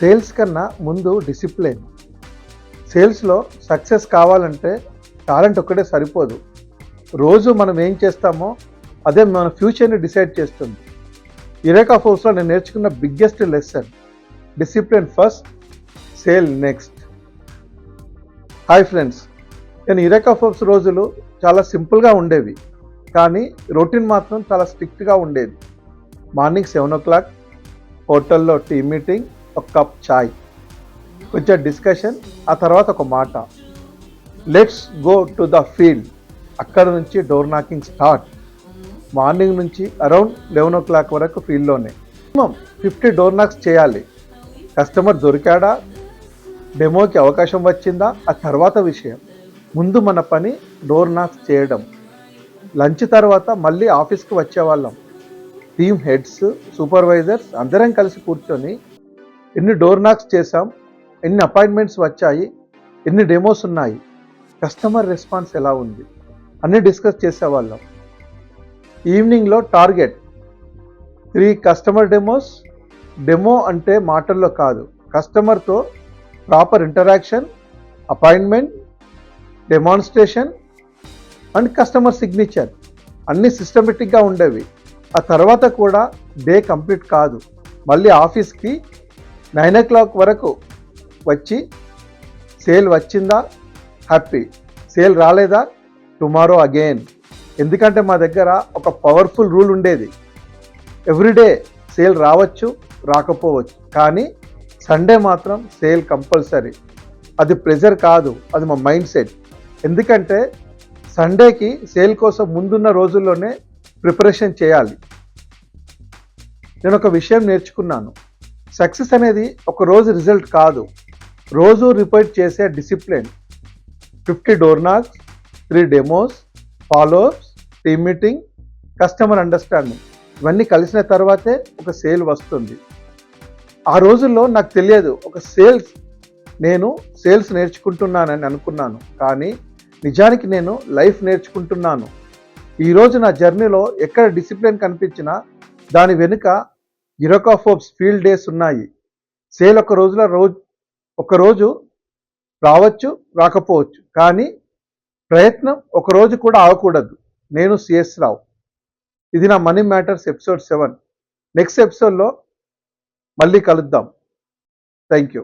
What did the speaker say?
Sales కన్నా ముందు discipline. సేల్స్లో సక్సెస్ కావాలంటే టాలెంట్ ఒక్కటే సరిపోదు. రోజు మనం ఏం చేస్తామో అదే మన ఫ్యూచర్ని డిసైడ్ చేస్తుంది. యురేకా ఫోర్స్లో నేను నేర్చుకున్న biggest lesson discipline first, sale next. Hi friends, నేను యురేకా ఫోర్స్ రోజులు చాలా సింపుల్గా ఉండేవి, కానీ రొటీన్ మాత్రం చాలా స్ట్రిక్ట్గా ఉండేది. మార్నింగ్ 7 o'clock హోటల్లో టీ మీటింగ్, ఒక కప్ చాయ్, కొంచెం డిస్కషన్, ఆ తర్వాత ఒక మాట, let's go to the field. అక్కడ నుంచి డోర్ నాకింగ్ స్టార్ట్. మార్నింగ్ నుంచి అరౌండ్ 11 o'clock వరకు ఫీల్డ్లోనే మినిమం 50 డోర్ నాక్స్ చేయాలి. కస్టమర్ దొరికాడా, డెమోకి అవకాశం వచ్చిందా, ఆ తర్వాత విషయం. ముందు మన పని డోర్ నాక్స్ చేయడం. లంచ్ తర్వాత మళ్ళీ ఆఫీస్కి వచ్చేవాళ్ళం. టీమ్ హెడ్స్, సూపర్వైజర్స్ అందరం కలిసి కూర్చొని ఎన్ని డోర్ నాక్స్ చేసాం, ఎన్ని అపాయింట్మెంట్స్ వచ్చాయి, ఎన్ని డెమోస్ ఉన్నాయి, కస్టమర్ రెస్పాన్స్ ఎలా ఉంది, అన్నీ డిస్కస్ చేసేవాళ్ళం. ఈవినింగ్లో టార్గెట్ 3 కస్టమర్ డెమోస్. డెమో అంటే మాటల్లో కాదు, కస్టమర్తో proper interaction, appointment, demonstration and customer signature అన్నీ సిస్టమేటిక్గా ఉండేవి. ఆ తర్వాత కూడా డే కంప్లీట్ కాదు, మళ్ళీ ఆఫీస్కి 9 o'clock వరకు వచ్చి సేల్ వచ్చిందా హ్యాపీ, సేల్ రాలేదా టుమారో అగైన్. ఎందుకంటే మా దగ్గర ఒక పవర్ఫుల్ రూల్ ఉండేది, ఎవ్రీడే సేల్ రావచ్చు రాకపోవచ్చు, కానీ సండే మాత్రం సేల్ కంపల్సరీ. అది ప్రెజర్ కాదు, అది మా మైండ్ సెట్. ఎందుకంటే సండేకి సేల్ కోసం ముందున్న రోజుల్లోనే ప్రిపరేషన్ చేయాలి. నేను ఒక విషయం నేర్చుకున్నాను, సక్సెస్ అనేది ఒక రోజు రిజల్ట్ కాదు, రోజు రిపీట్ చేసే discipline. 50 door knocks, 3 demos, follow ups, team meeting, customer understanding, ఇవన్నీ కలిసిన తర్వాతే ఒక సేల్ వస్తుంది. ఆ రోజుల్లో నాకు తెలియదు నేను సేల్స్ నేర్చుకుంటున్నానని అనుకున్నాను, కానీ నిజానికి నేను లైఫ్ నేర్చుకుంటున్నాను. ఈరోజు నా జర్నీలో ఎక్కడ డిసిప్లిన్ కనిపించినా దాని వెనుక యురేకా ఫోర్బ్స్ ఫీల్డ్ డేస్ ఉన్నాయి. సేల్ ఒక రోజు రావచ్చు రాకపోవచ్చు, కానీ ప్రయత్నం ఒక రోజు కూడా ఆగకూడదు. నేను సిఎస్ రావు. ఇది నా మనీ మ్యాటర్స్ ఎపిసోడ్ 7. నెక్స్ట్ ఎపిసోడ్లో మళ్ళీ కలుద్దాం. Thank you.